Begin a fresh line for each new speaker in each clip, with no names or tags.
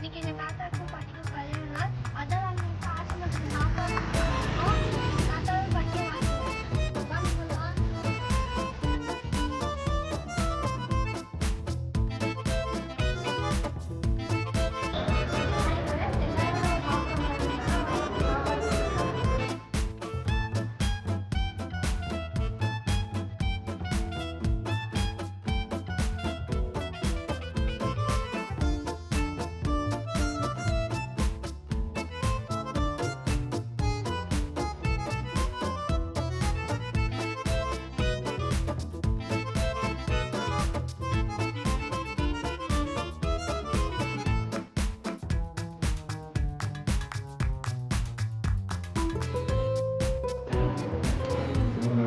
இன்னைக்கு எங்க தாத்தாக்கும் பாட்டிக்கும் கல்யாண நாள். அதான் அவங்களுக்கு ஆசை மட்டும் சாப்பாடு தாத்தாவும் பாட்டியும் வாங்கிக்குவோம். வாங்க போலாம்.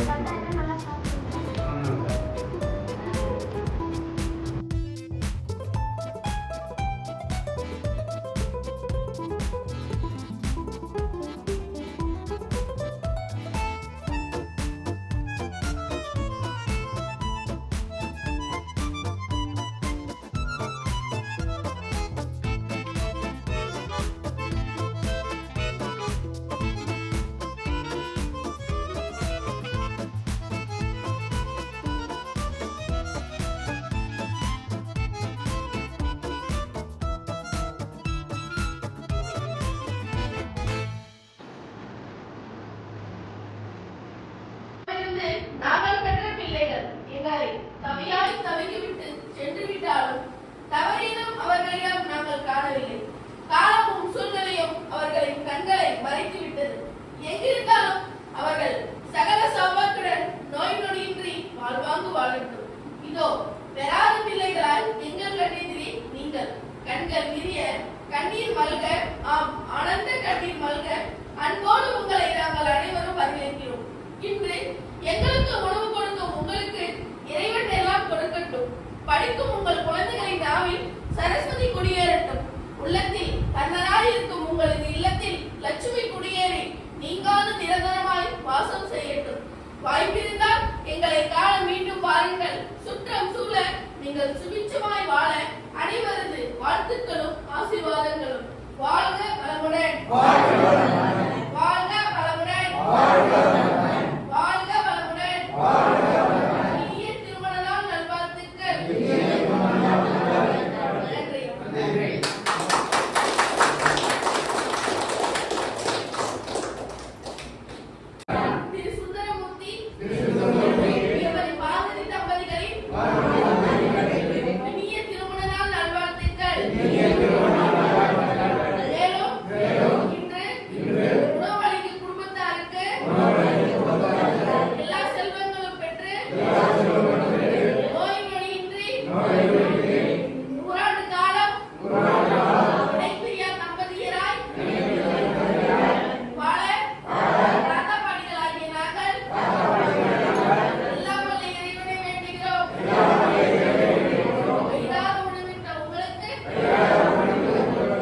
தாத்தா என்ன நல்லா சாப்பிடுங்க.
இருந்து நாங்கள் பெற்ற பிள்ளைகள் எங்களை தவியாய் தவிக்கிவிட்டு சென்று விட்டாலும் தவறினும் அவர்களிடம் நாங்கள் காணவில்லை. காலமும் சூழ்நிலையும் அவர்களின் கண்களை மறைத்து விட்டது. எங்கிருந்தாலும் அவர்கள் சகல சௌபாத்துடன் நோய் நொடியின்றி வாழ்வாங்கு வாழட்டும். இதோ பெறாத பிள்ளைகளால் எங்கள் கண்ணெதிரி நீங்கள் கண்கள் விரிய கண்ணீர் மல்க, ஆம் ஆனந்த கண்ணீர் மல்க அன்போடு உங்களை நாங்கள் அனைவரும் வரவேற்கிறோம். இன்று எங்களுக்கு உணவு கொடுக்கும் உங்களுக்கு இறைவன் எல்லாம் கொடுக்கட்டும். படிக்கும் உங்கள் குழந்தைகளின் நாவில் சரஸ்வதி குடியேறட்டும். உள்ளத்தில் தன்னராய் இருக்கும் உங்களது இல்லத்தில் லட்சுமி குடியேறி நீங்காது நிரந்தரமாய் வாசம் செய்யட்டும். வாய்ப்பிருந்தால் எங்களை காண மீண்டும் வாருங்கள். சுற்றம் சூழ நீங்கள் சுபிட்சமாய் வாழ அனைவரது வாழ்த்துக்களும் ஆசீர்வாதங்களும். வாழ்க வளமுடன். வாழ்க வளமுடன். வாழ்க வளமுடன். இனிய திருமண நாள் நல்வாழ்த்துக்கள். நன்றி. திரு சுந்தரமூர்த்தி இவரை பார்வதி தம்பதிகளின் இனிய திருமண நாள் நல்வாழ்த்துக்கள். மேலும் இன்று உணவளிக்கும் குடும்பத்தாருக்கு எல்லா செல்வங்களும் பெற்று நோய் நொடியின்றி 100 ஆண்டு காலம் இணைப்பிரியா தம்பதியராய் வாழ தாத்தா பாட்டிகளாகிய நாங்கள் எல்லாம் வல்ல இறைவனை வேண்டுகிறோம். வயிறார உணவிட்ட உங்களுக்கு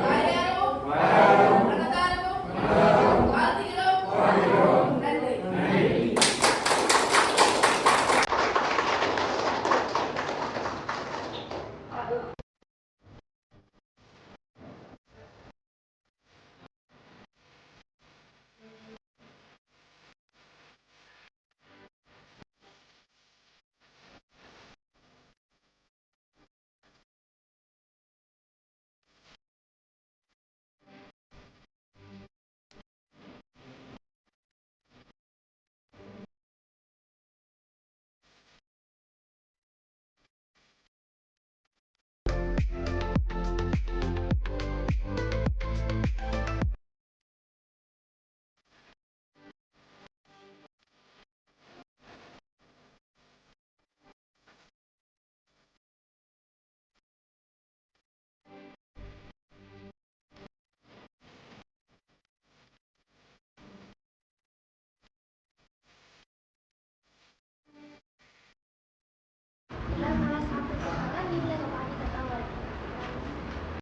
தாயாரும் மனதாரமும் வாழ்த்துகிறோம். நன்றி.